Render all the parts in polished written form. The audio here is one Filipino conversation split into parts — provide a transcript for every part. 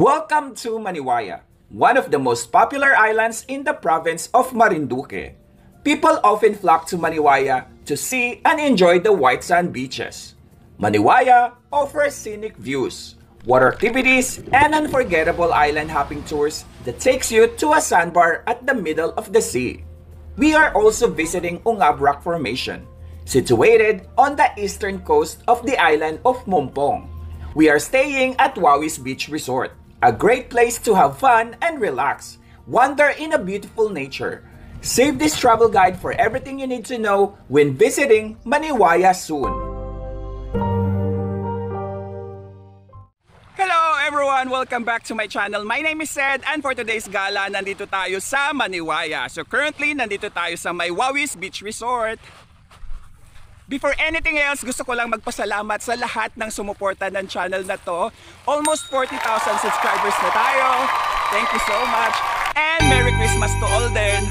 Welcome to Maniwaya, one of the most popular islands in the province of Marinduque. People often flock to Maniwaya to see and enjoy the white sand beaches. Maniwaya offers scenic views, water activities, and unforgettable island hopping tours that takes you to a sandbar at the middle of the sea. We are also visiting Ungab Rock Formation, situated on the eastern coast of the island of Mompong. We are staying at Wawis Beach Resort, a great place to have fun and relax, wander in a beautiful nature. Save this travel guide for everything you need to know when visiting Maniwaya soon. Hello everyone! Welcome back to my channel. My name is Sed, and for today's gala, nandito tayo sa Maniwaya. So currently, nandito tayo sa may Wawis Beach Resort. Before anything else, gusto ko lang magpasalamat sa lahat ng sumuporta ng channel na to. Almost 40,000 subscribers na tayo. Thank you so much. And Merry Christmas to all din.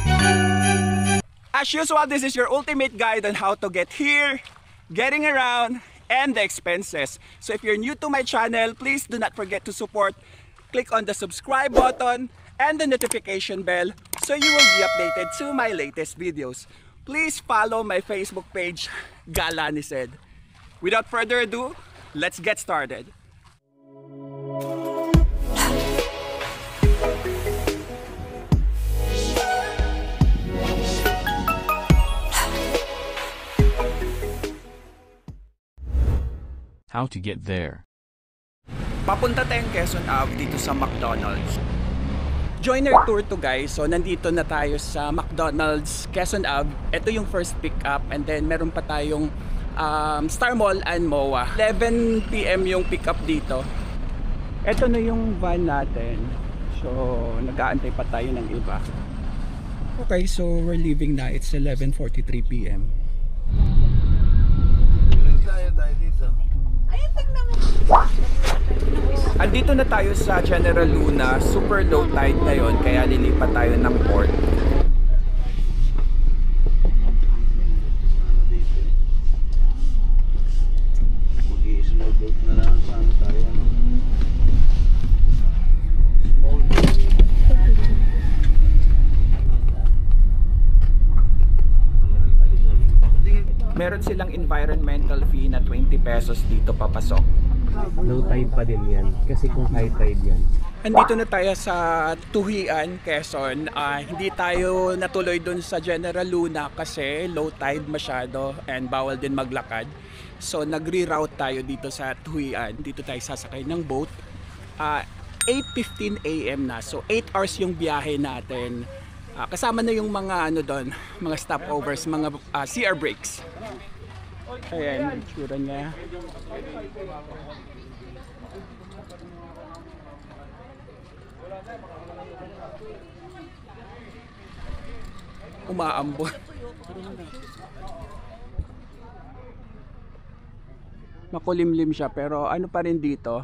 As usual, this is your ultimate guide on how to get here, getting around, and the expenses. So if you're new to my channel, please do not forget to support. Click on the subscribe button and the notification bell so you will be updated to my latest videos. Please follow my Facebook page, Gala ni Sed. Without further ado, let's get started. How to get there. Papunta tayong Quezon Ave dito sa McDonald's. Joiner tour to guys. So nandito na tayo sa McDonald's Quezon Ave. Ito yung first pick up, and then meron pa tayong Star Mall and MOA. 11 PM yung pick up dito. Ito na yung van natin. So nag-aantay pa tayo ng iba. Okay, so we're leaving na. It's 11:43 PM. Andito na tayo sa General Luna. Super low tide ngayon, kaya lilipat tayo ng port. Small boat na lang sana tayo. Meron silang environmental fee na 20 pesos dito papasok. Low tide pa din yan kasi kung high tide yan. Andito na tayo sa Tuhian, Quezon. Hindi tayo natuloy dun sa General Luna kasi low tide masyado and bawal din maglakad. So nagre-route tayo dito sa Tuhian. Dito tayo sasakay ng boat. 8:15 AM na. So 8 hours yung biyahe natin. Kasama na yung mga doon, mga stopovers, mga CR breaks. Ayan, itsura niya. Umaambon. Makulimlim siya, pero ano pa rin dito,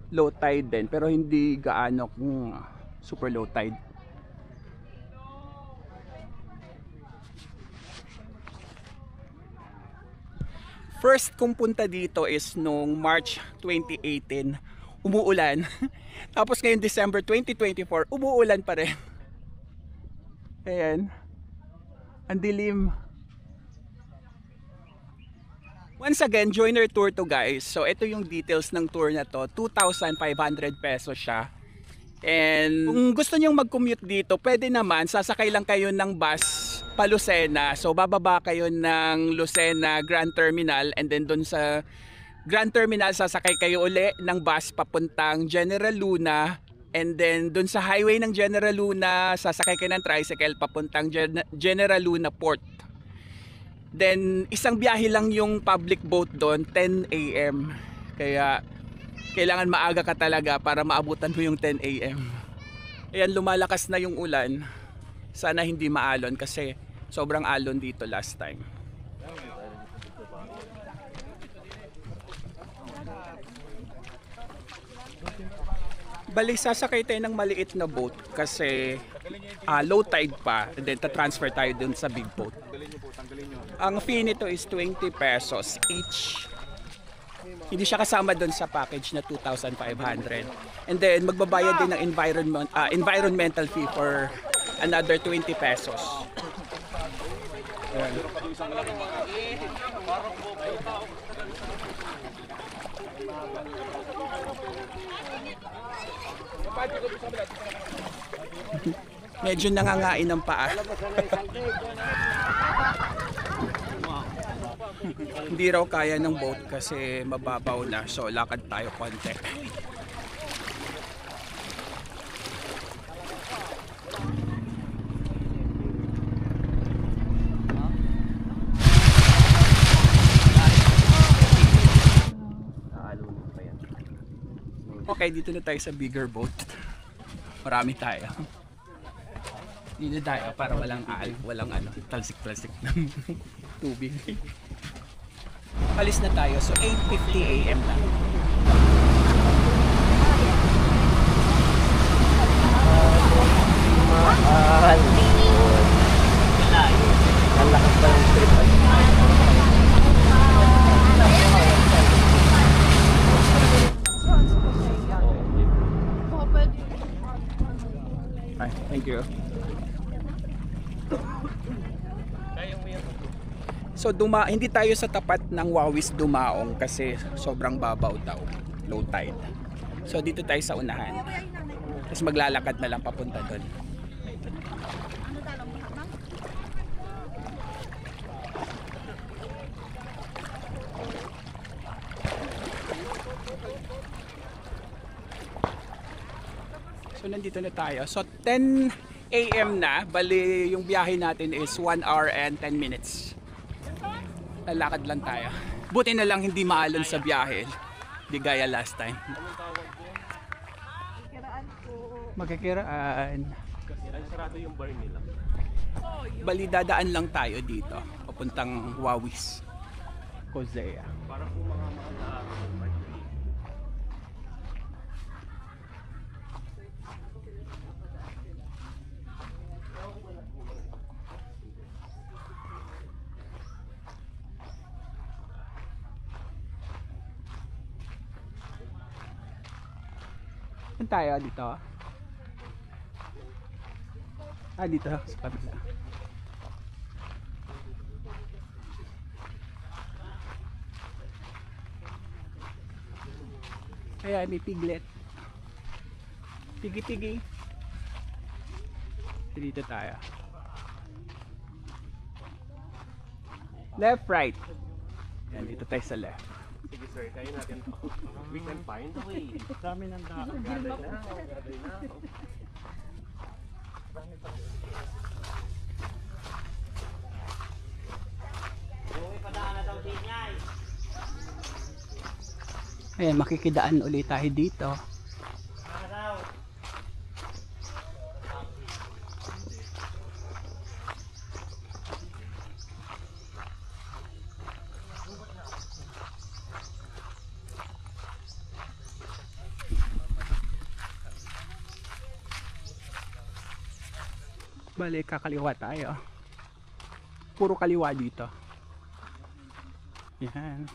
low tide din, pero hindi gaano kung super low tide. First kong punta dito is nung March 2018, umuulan. Tapos ngayon December 2024, umuulan pa rin. Ayan, ang dilim. Once again, joiner tour to guys. So ito yung details ng tour na to. 2,500 pesos siya. And kung gusto nyong mag-commute dito, pwede naman, sasakay lang kayo ng bus pa Lucena. So bababa kayo ng Lucena Grand Terminal, and then dun sa Grand Terminal sasakay kayo uli ng bus papuntang General Luna, and then dun sa highway ng General Luna sasakay kayo ng tricycle papuntang General Luna Port. Then isang biyahe lang yung public boat doon, 10 AM. Kaya kailangan maaga ka talaga para maabutan mo yung 10 AM. Ayan, lumalakas na yung ulan. Sana hindi maalon kasi sobrang alon dito last time. Bali, sasakay tayo ng maliit na boat kasi low tide pa, and then ta-transfer tayo dun sa big boat. Ang fee nito is 20 pesos each. Hindi siya kasama doon sa package na 2,500. And then magbabayad din ng environmental fee for another 20 pesos. Ayan. Medyo nangangain ng paa. Hindi raw kaya ng boat kasi mababaw na, so lakad tayo konti. Okay, dito na tayo sa bigger boat. Marami tayo. Dito tayo para walang talsik-talsik ng tubig. Alis na tayo. So 8:50 AM na. Mahal. Ang lakas pa ng trip. Hi, thank you. So hindi tayo sa tapat ng Wawis dumaong kasi sobrang babaw daw, low tide. So dito tayo sa unahan. Tapos maglalakad na lang papunta doon. So nandito na tayo. So 10 AM na, bali yung biyahe natin is 1 hour and 10 minutes. Lalakad lang tayo. Buti na lang hindi maalon sa biyahe. Di gaya last time. Magkikiraan. Sarado yung bar nila. Bali dadaan lang tayo dito. Papuntang Wawis. Cozea. Para kung mga Saan tayo dito? Dito sa kabila. Ayan, may piglet. Pigi-pigi. Dito tayo. Left, right. Ayan, dito tayo sa left. sige sir, kaya natin to. We can find a way. Dami ng daan. Gather na. Ayan, makikidaan ulit tayo dito. Balik, kakaliwa tayo. Puro kaliwa dito. Yan.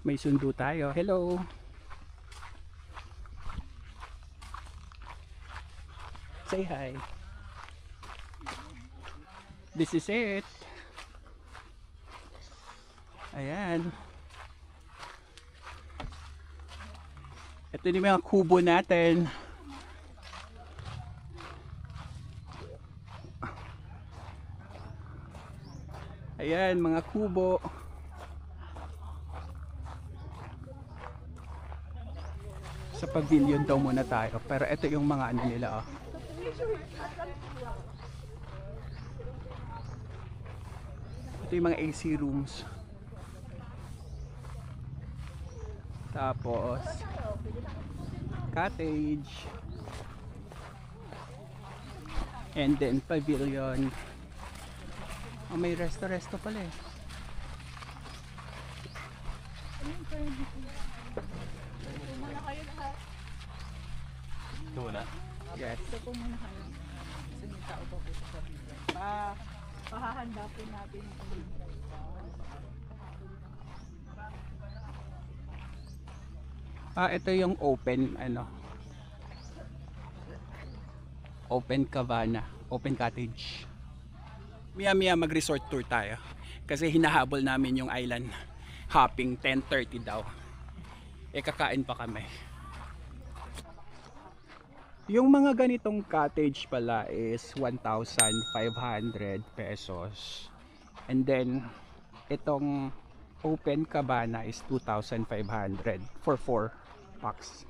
May sundo tayo. Hello. Say hi. This is it. Ayan. Ito yung mga kubo natin. Ayan, mga kubo. Sa pavilion daw muna tayo. Pero ito yung mga ano nila, oh. Ito yung mga AC rooms. Tapos cottage. And then pavilion. Oh, may resto pala eh. Ito muna? Yes. Ito po muna kayo. Kasi may tao pa po sa video. Pahahanda po natin. Ito yung open open cabana, open cottage. Maya mag-resort tour tayo kasi hinahabol namin yung island hopping. 10:30 daw. Kakain pa kami. Yung mga ganitong cottage pala is 1,500 pesos. And then itong open cabana is 2,500 for 4 packs.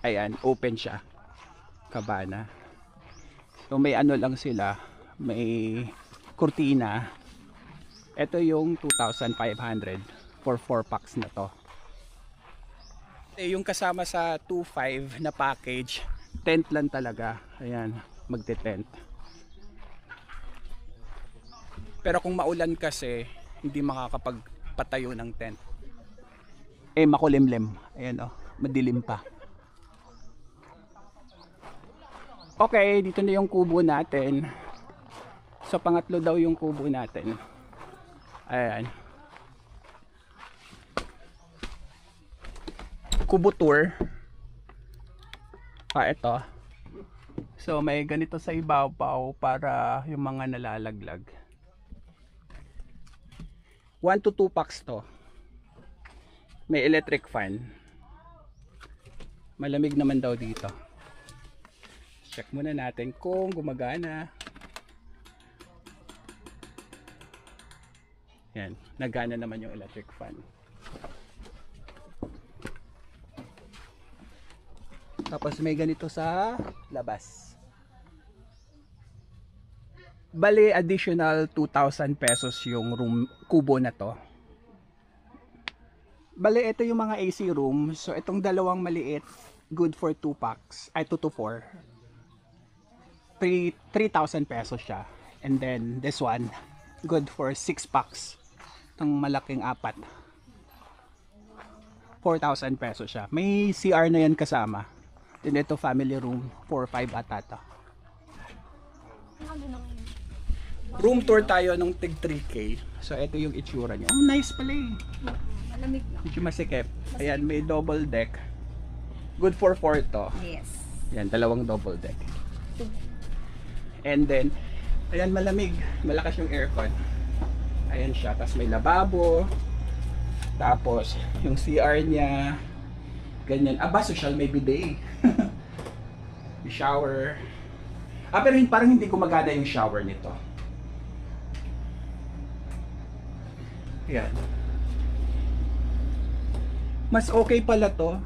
Ayan, open siya. Cabana. So may lang sila, may kurtina. Ito yung 2,500 for 4 packs na to. Yung kasama sa 2,500 na package, tent lang talaga. Ayan, magte-tent. Pero kung maulan kasi, hindi makakapagpatayo ng tent. Makulimlim. Ayan madilim pa. Okay, dito na yung kubo natin. So pangatlo daw yung kubo natin. Ayan. Kubo tour. Ito. So may ganito sa ibabaw para yung mga nalalaglag. 1 to 2 packs to. May electric fan. Malamig naman daw dito. Check muna natin kung gumagana. Yan, nagana naman yung electric fan. Tapos may ganito sa labas. Bali additional 2,000 pesos yung room kubo na to. Bali ito yung mga AC room. So itong dalawang maliit, good for 2 packs, ay 2 to 4. 3,000 pesos siya. And then this one, good for 6 packs. Itong malaking 4. 4,000 pesos siya. May CR na yan kasama. Then ito family room, 4-5 ata. Room tour tayo ng tig 3K. So ito yung itsura niya. Oh, nice pala eh. Malamig lang. Medyo masikip. Ayan, may double deck. Good for 4 to. Yes. Ayan, dalawang double deck. And then, ayan, malamig. Malakas yung aircon. Ayan siya. Tapos may lababo. Tapos, yung CR niya. Ganyan. Social, may bidet. May shower. Pero parang hindi gumagana yung shower nito. Ayan. Mas okay pala to.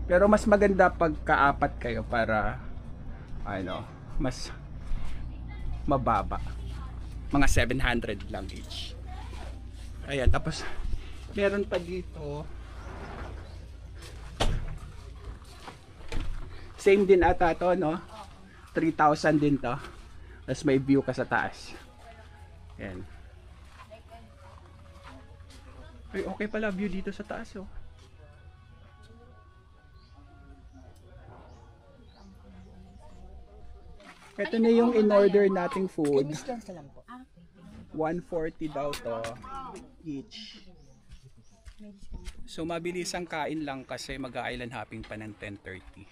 Pero mas maganda pagka-4 kayo para mas mababa. Mga 700 lang each. Ayan, tapos meron pa dito. Same din ata to, no? 3,000 din to. Tapos may view ka sa taas. Ayan. Ay, okay pala view dito sa taas, oh. Ito na yung in-order nating food. 140 daw to each. So mabilis ang kain lang kasi mag-island hopping pa ng 10:30.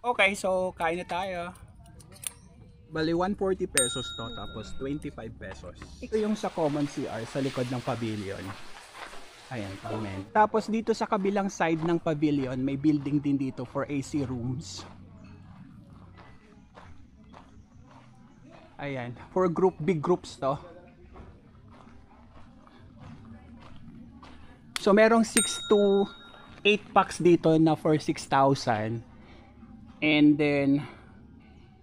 Okay, so kain na tayo. Bali 140 pesos to, tapos 25 pesos. Ito yung sa common CR sa likod ng pavilion. Ayan, comment. Tapos dito sa kabilang side ng pavilion, may building din dito for AC rooms. Ayan, for big groups to. So merong 6 to 8 packs dito na for 6,000. And then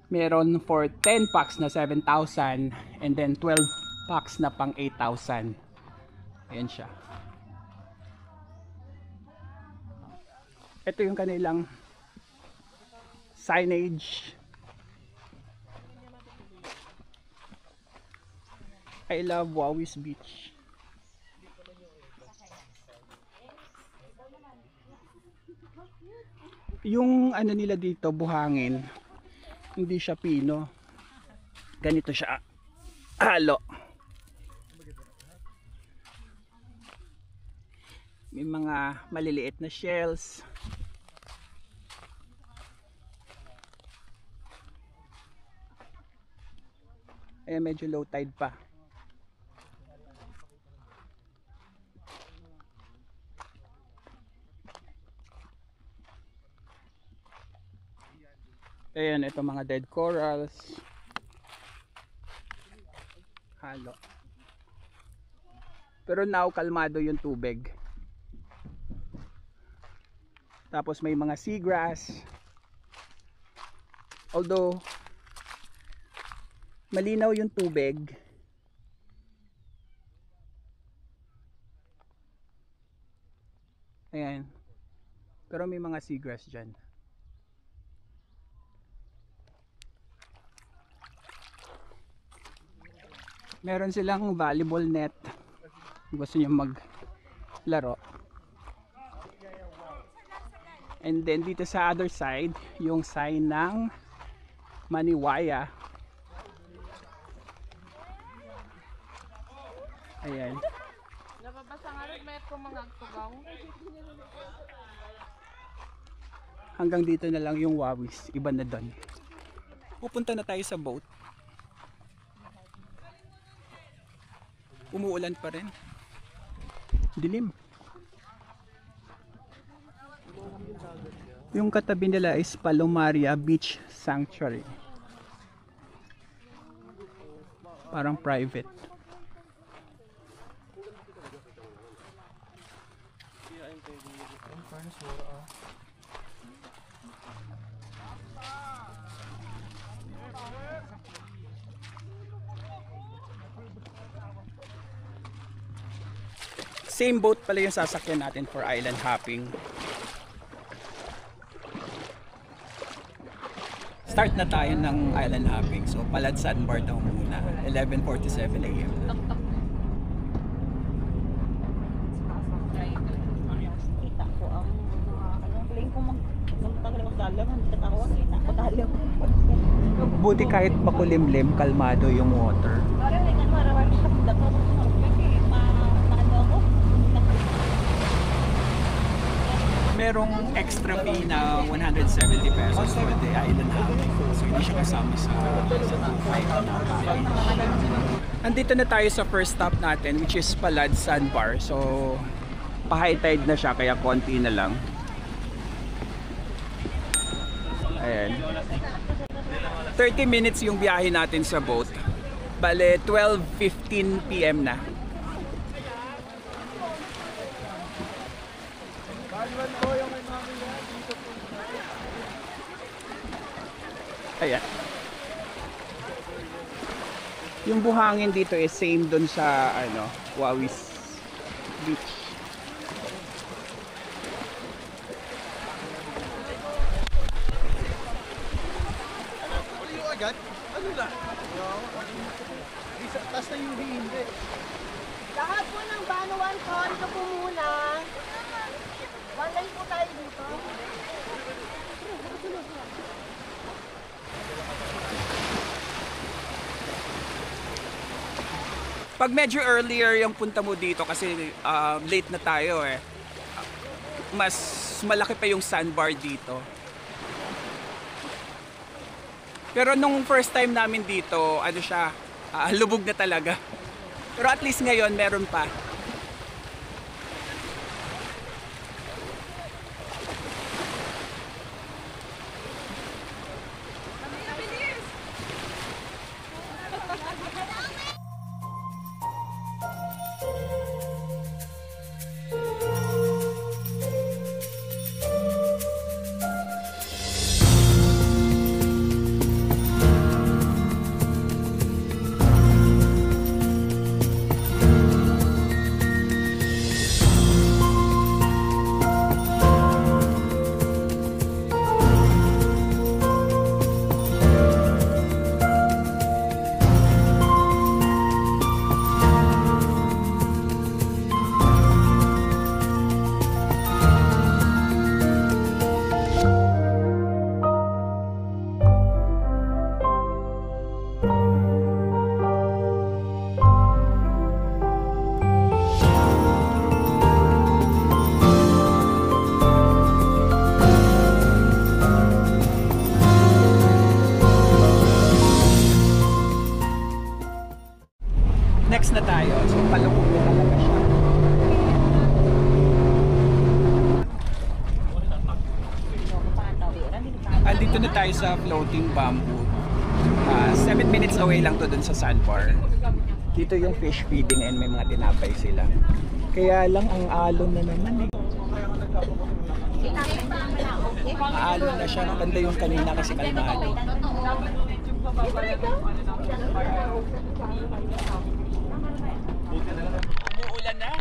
meron for 10 packs na 7,000. And then 12 packs na pang 8,000. Ayan siya. Ito yung kanilang signage. I love Wawis Beach. Yung nila dito, buhangin, hindi siya pino. Ganito siya halo. May mga maliliit na shells. Ayan, medyo low tide pa. Ayan, ito mga dead corals. Halo. Pero now, kalmado yung tubig. Tapos may mga seagrass. Although, malinaw yung tubig. Ayan. Pero may mga seagrass dyan. Meron silang volleyball net. Gusto nyo maglaro. And then dito sa other side, yung sign ng Maniwaya. Ayan. Nababasa nga rin may mga tugaw. Hanggang dito na lang yung Wawis. Iba na doon. Pupunta na tayo sa boat. Umuulan pa rin. Dilim. Yung katabi nila is Palomaria Beach Sanctuary. Parang private. Same boat pala yung sasakyan natin for island hopping. Start na tayo ng island hopping. So Palad Sandbar daw muna. 11:47 AM. Kita ko ang galing ko magtagal magdalang kita ko kita ko dalang. Buti kahit makulimlim, kalmado yung water. Para rin ang marawang sa dato kasi maano ko. Merong extra fee na 170 pesos for the island hopping. So hindi siya kasama sa 2.5 na hopping. Andito na tayo sa first stop natin, which is Palad Sandbar. So pa-high tide na siya kaya konti na lang. Ayan. 30 minutes yung biyahe natin sa boat. Bale 12:15 PM na. Ayan. Yung buhangin dito is same dun sa Wawis Beach. Lahat po ng Banuan ko, ito po muna. One line po tayo dito. Pag medyo earlier yung punta mo dito kasi late na tayo mas malaki pa yung sandbar dito. Pero nung first time namin dito, lubog na talaga. Pero at least ngayon meron pa. tayo sa floating bamboo. 7 minutes away lang to dun sa sandbar. Dito yung fish feeding and may mga tinapay sila. Kaya lang ang alon na naman eh. Alon na siya. Maganda yung kanina kasi kalmado. Umuulan na.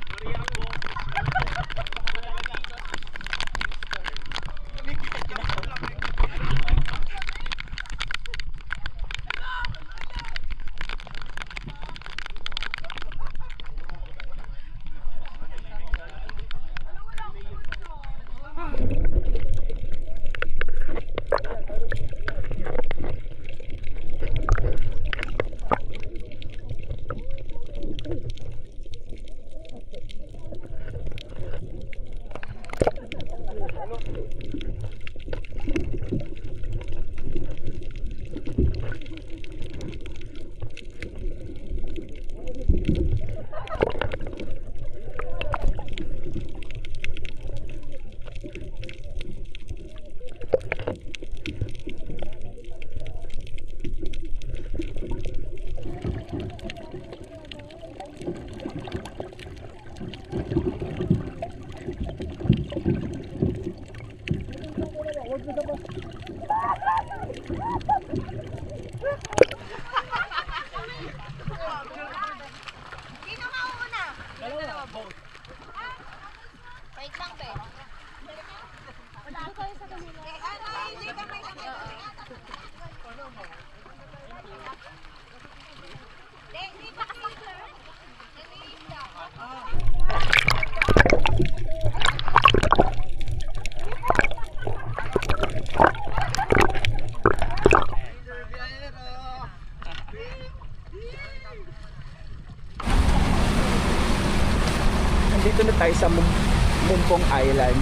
Dito na tayo sa Mumpong Island.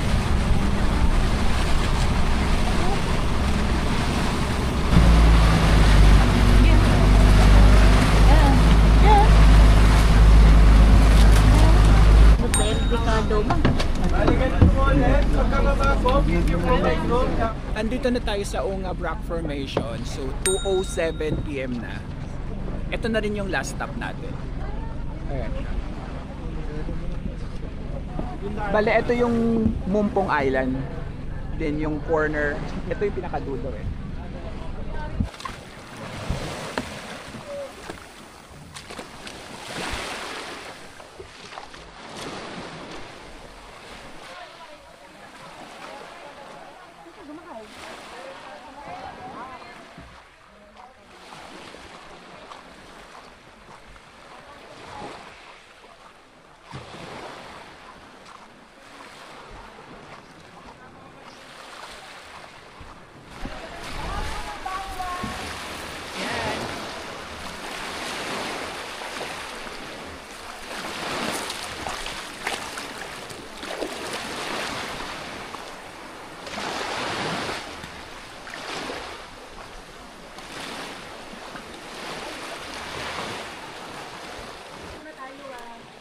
Andito na tayo sa Ungab Rock Formation. So 2:07 PM na. Ito na rin yung last stop natin. Ayan. Bale, ito yung Mumpong Island. Then yung corner, ito yung pinakadulo eh.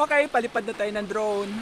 Okay, palipad na tayo ng drone.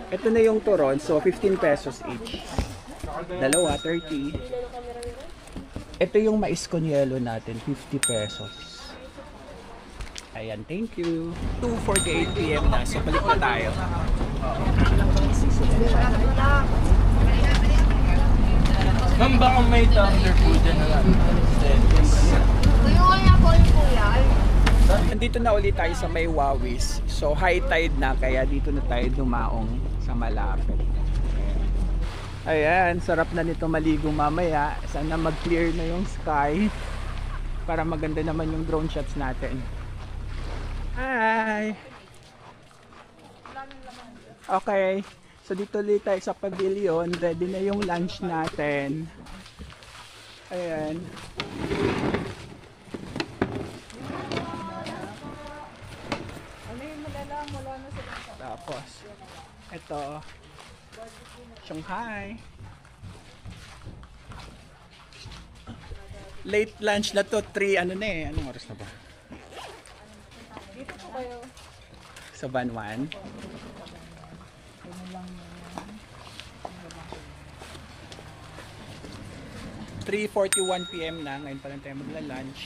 Ito na yung turon, so 15 pesos each. Dalawa, 30. Ito yung mais con yelo natin, 50 pesos. Ayan, thank you. 2:48 PM na, so balik na tayo. Ma'am, baka may thunder po dyan na lang. Tulungan niya po yung kuya. Nandito na ulit tayo sa may Wawis. So high tide na kaya dito na tayo dumaong sa malapit. Ayan, sarap na nito maligo mamaya. Sana mag-clear na yung sky para maganda naman yung drone shots natin. Hi! Okay, so dito ulit tayo sa pavilion. Ready na yung lunch natin. Ayan. Tapos, ito, Shanghai. Late lunch na to, 3, ano na eh, anong oras na ba? Dito po kayo. Sa Banwan. PM na, ngayon pa lang tayo magla-lunch.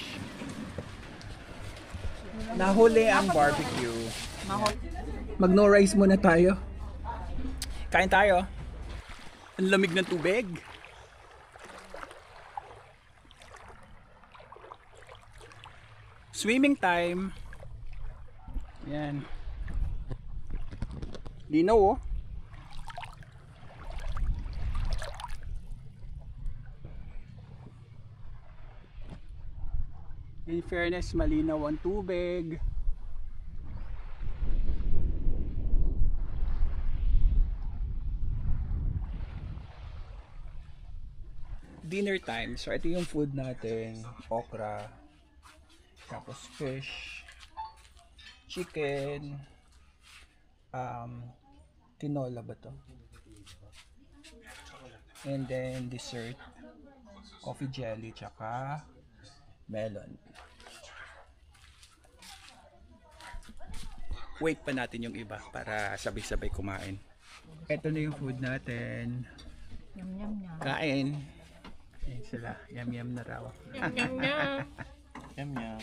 Nahuli ang barbecue. Mag no rice muna tayo. Kain tayo. Ang lamig ng tubig. Swimming time. Yan. Linaw oh. In fairness, malinaw ang tubig. Dinner time. So ito yung food natin. Okra. Tapos fish. Chicken. Tinola ba to? And then dessert. Coffee jelly tsaka melon. Wait pa natin yung iba para sabay-sabay kumain. Ito na yung food natin. Yum yum yum. Kain. Ayan sila. Yum yum na raw. Yum yum yum. Yum yum.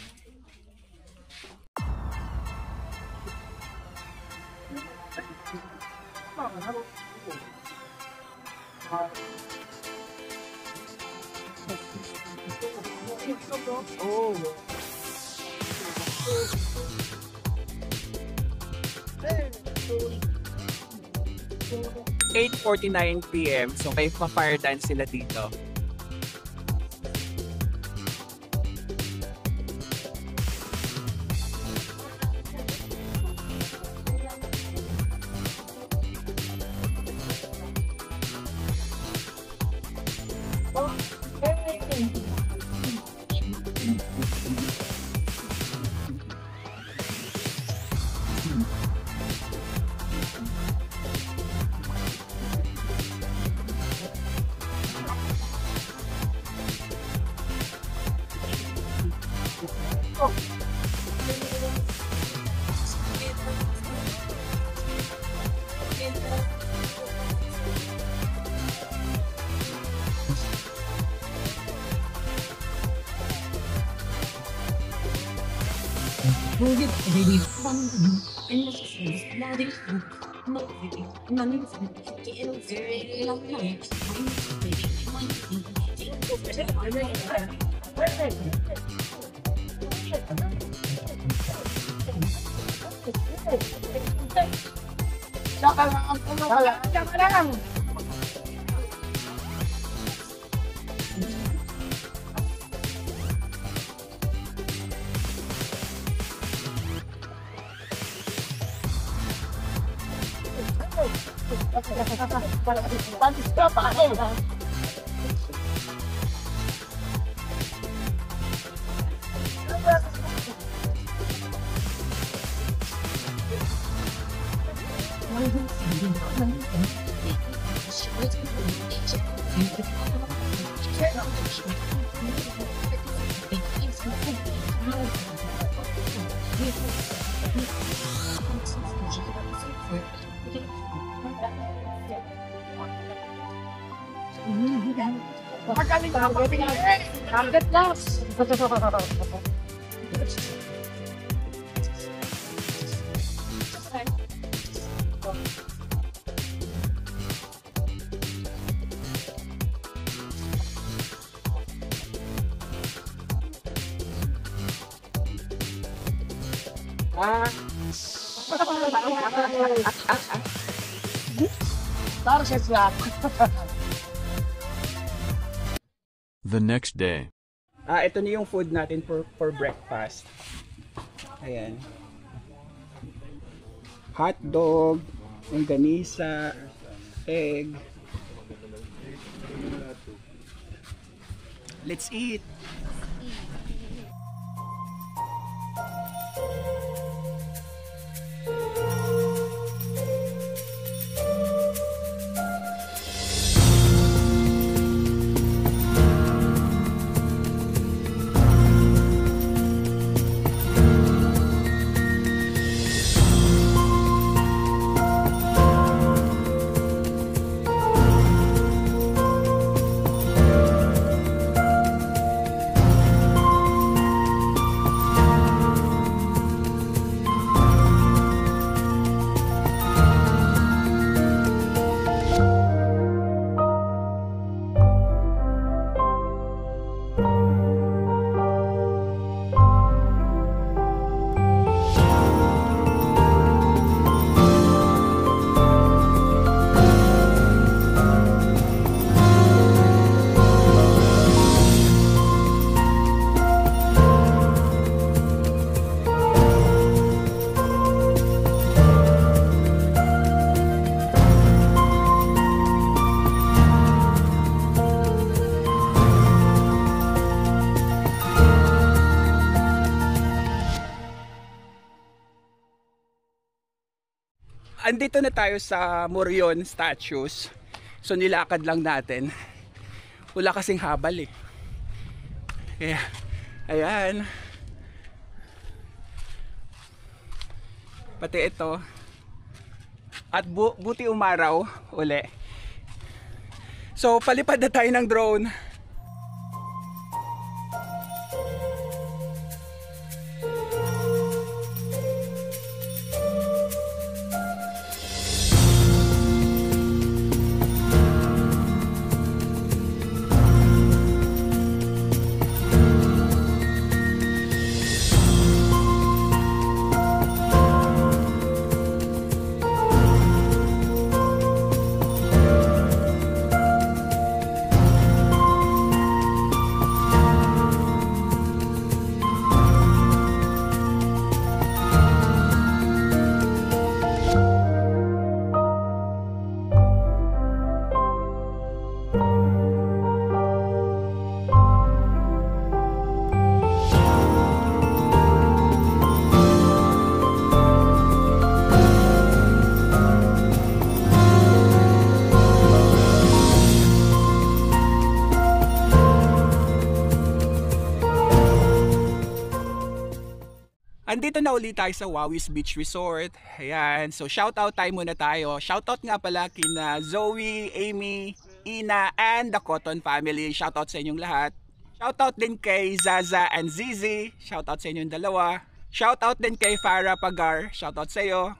Oh. 8:49 PM. So may pa-fire dance sila dito. Target lang. The next day. Ito na yung food natin for breakfast. Ayan. Hot dog, longganisa, egg. Let's eat. Andito na tayo sa Moryon statues. So nilakad lang natin. Wala kasing habal eh. Kaya, ayan. Pati ito. At buti umaraw uli. So palipad na tayo ng drone. Andito na ulit tayo sa Wawis Beach Resort. Ayan, so shoutout time muna tayo. Shoutout nga pala kina Zoe, Amy, Ina, and the Cotton family. Shoutout sa inyong lahat. Shoutout din kay Zaza and Zizi. Shoutout sa inyong dalawa. Shoutout din kay Farah Pagar. Shoutout sa iyo.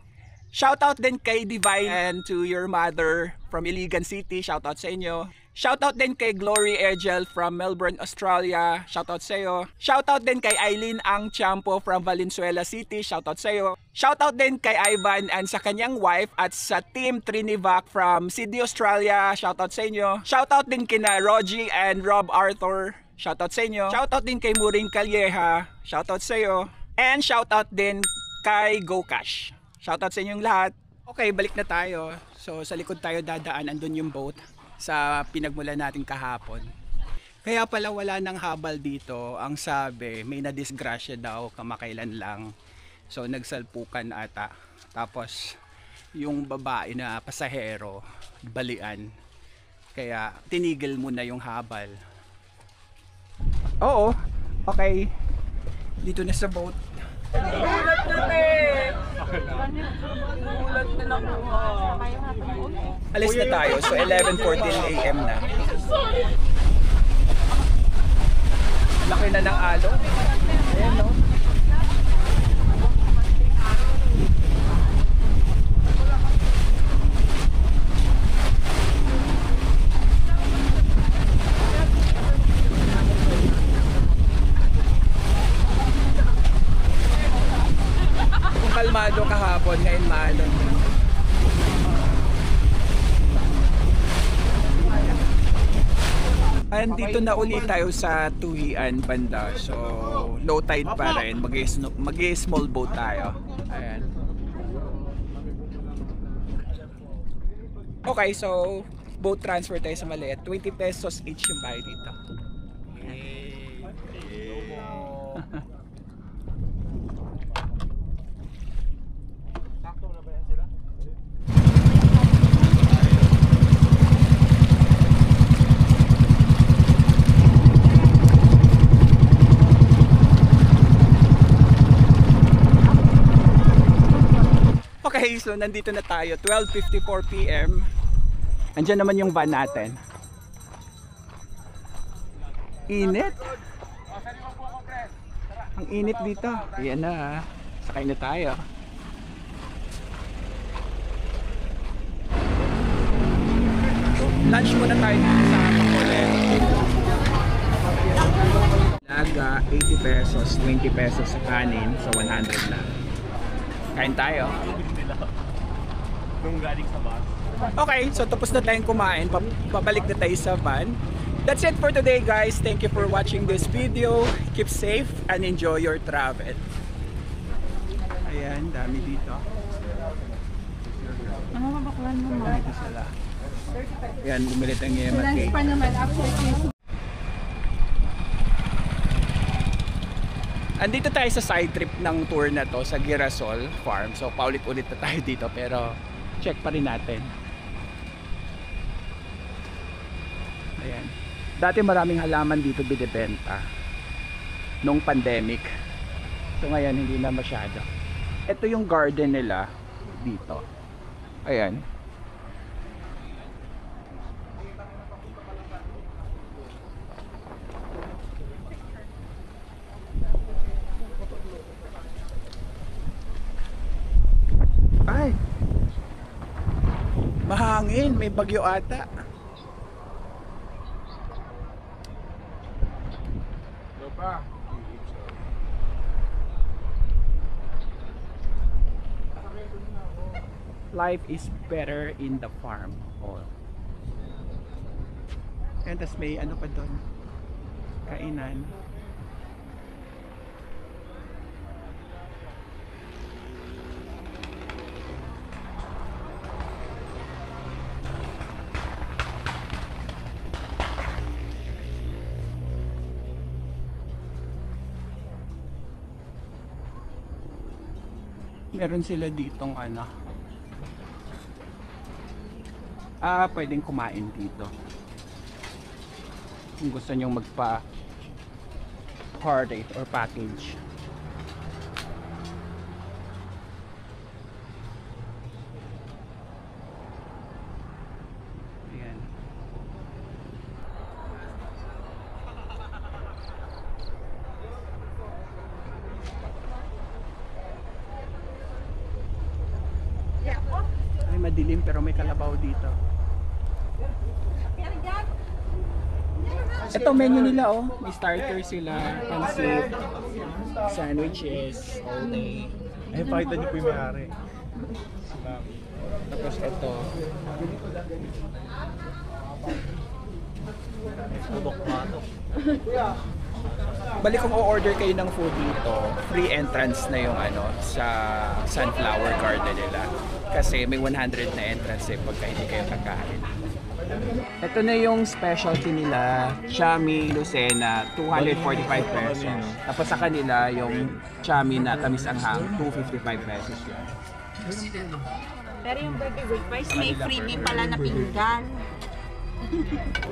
Shoutout din kay Divine and to your mother from Iligan City. Shoutout sa inyo. Shoutout din kay Glory Egel from Melbourne, Australia. Shoutout sa iyo. Shoutout din kay Eileen Ang Champo from Valenzuela City. Shoutout sa iyo. Shoutout din kay Ivan and sa kanyang wife at sa Team Trinivac from Sydney, Australia. Shoutout sa inyo. Shoutout din kina Rogie and Rob Arthur. Shoutout sa inyo. Shoutout din kay Muring Calleja. Shoutout sa iyo. And shoutout din kay GoCash. Shoutout sa inyong lahat. Okay, balik na tayo. So sa likod tayo dadaan, andun yung boat sa pinagmulan natin kahapon. Kaya pala wala nang habal dito. Ang sabi, may nadisgrasya daw kamakailan lang. So nagsalpukan ata. Tapos yung babae na pasahero, balian. Kaya tinigil muna yung habal. Oo, okay. Dito na sa boat. Ulat na Alis na tayo. So 11:14 AM na. Laki na ng alon. Ayan, no? ngayon maalon. Andito na ulit tayo sa Tuhian banda. So, low tide pa rin. Mag-small boat tayo. Ayan. Okay, so boat transfer tayo sa maliit. 20 pesos each yung bayad dito. Okay, so nandito na tayo, 12:54 PM. Andiyan naman yung van natin. Init. Ang init dito. Ayan na, sakay na tayo. Lunch muna tayo dito sa Makulit. Laga, 80 pesos, 20 pesos sa kanin, so 100 lang. Kain tayo. Nung galing sa bus. Okay, so tapos na tayong kumain. Babalik na tayo sa van. That's it for today, guys. Thank you for watching this video. Keep safe and enjoy your travel. Ayan, dami dito. Ano mabaklan mo mo? Dito sila. Ayan, bumili tayong yema Lunch cake. pa naman after this. Andito tayo sa side trip ng tour na to sa Girasol Farm. So paulit-ulit na tayo dito pero check pa rin natin. Ayan. Dati maraming halaman dito binibenta nung pandemic. So ngayon hindi na masyado. Ito yung garden nila dito. Ayan. Ay, mahangin, may bagyo ata. Life is better in the farm. Oh. And tas may ano pa doon, kainan. Meron sila ditong ano, pwedeng kumain dito kung gusto nyong magpa party or package. Ayan. Ay, madilim pero may kalabaw dito. Ito menu nila oh. May starter sila, pansit, sandwiches, all day. Ay, pakita niyo po yung may-ari. Tapos ito. Balik kung o-order kayo ng food dito, free entrance na yung ano sa sunflower garden nila. Kasi may 100 na entrance pagka hindi kayo kakain. Ito na yung specialty nila, Chami Lucena, 245 pesos. Tapos sa kanila yung Chami na tamis anghang, 255 pesos yun. Pero yung burger with fries, may freebie pala na pinggan.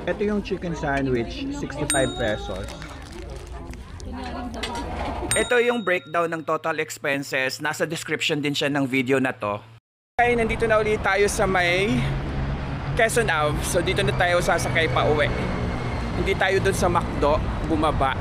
Ito yung chicken sandwich, 65 pesos. Ito yung breakdown ng total expenses. Nasa description din siya ng video na to. Okay, nandito na ulit tayo sa may Quezon Ave. So dito na tayo sasakay pa uwi. Hindi tayo dun sa McDo, bumaba.